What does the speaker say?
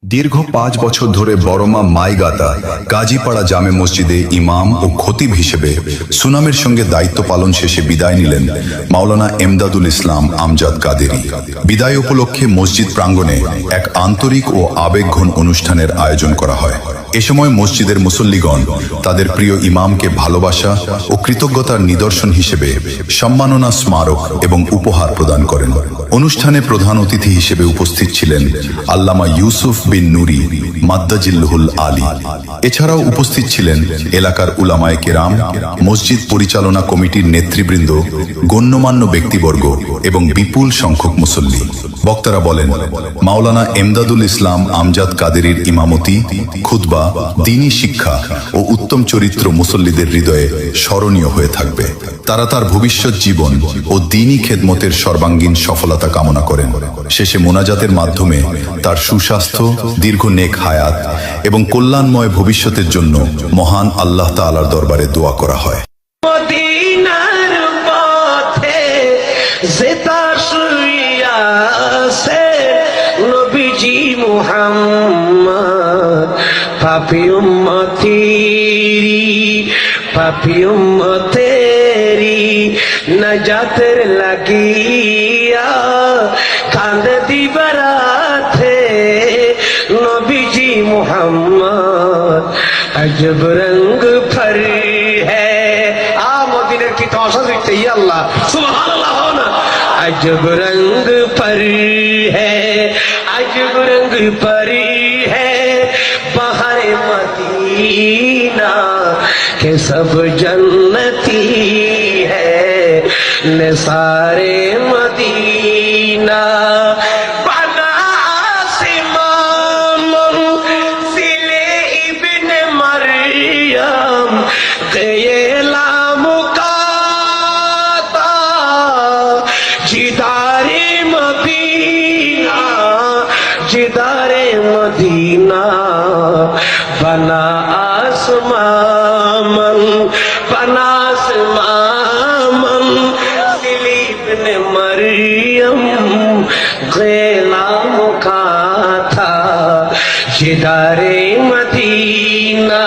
দীর্ঘ ৫ বছর ধরে বড়মা মাইগাতা কাজীপাড়া জামে মসজিদে ইমাম ও খতিব হিসেবে সুনামের সঙ্গে দায়িত্ব পালন শেষে বিদায় নিলেন মাওলানা এমদাদুল ইসলাম আমজাদ কাদেরী। বিদায় উপলক্ষে মসজিদ প্রাঙ্গণে এক আন্তরিক ও আবেগঘন অনুষ্ঠানের আয়োজন করা হয়। এ সময় মসজিদের মুসল্লিগণ তাদের প্রিয় ইমামকে ভালোবাসা ও কৃতজ্ঞতার নিদর্শন হিসেবে সম্মাননা স্মারক এবং উপহার প্রদান করেন। অনুষ্ঠানে প্রধান অতিথি হিসেবে উপস্থিত ছিলেন আল্লামা ইউসুফ বিন নুরি মাদ্দাজিল্লুহুল আলী। এছাড়াও উপস্থিত ছিলেন এলাকার উলামায়ে কেরাম, মসজিদ পরিচালনা কমিটির নেতৃবৃন্দ, গণ্যমান্য ব্যক্তিবর্গ এবং বিপুল সংখ্যক মুসল্লি। বক্তারা বলেন, মাওলানা এমদাদুল ইসলাম আমজাদ কাদেরীর ইমামতি, খুতবা, দ্বীনী শিক্ষা ও উত্তম চরিত্র মুসল্লিদের হৃদয়ে স্মরণীয় হয়ে থাকবে। তারা তার ভবিষ্যৎ জীবন ও দ্বীনী খেদমতের সর্বাঙ্গীন সফলতা কামনা করেন। শেষে মোনাজাতের মাধ্যমে তার সুস্বাস্থ্য, দীর্ঘ নেক হায়াত এবং কল্যাণময় ভবিষ্যতের জন্য মহান আল্লাহ তাআলার দরবারে দোয়া করা হয়। মদিনার পথে যেতা শুইয়া আছে নবীজি মুহাম্মদ, পাপী উম্মতেরি নাজাতের লাগিয়া কান্দে দিবারাতে নবীজি মুহাম্মদ अजब रंग भर है। मदीनार की तमाशा देखते ही अल्लाह सुभान अल्लाह हो ना। अजब रंग पर है, अजब रंग पर है बाहर मदीना के सब जन्नती है निसारे मदीना। जिदारे मदीना, जिदारे मदीना बना आसमान, बना आसमान दिलीप ने मरियम ग़ुलाम का था जिदारे मदीना।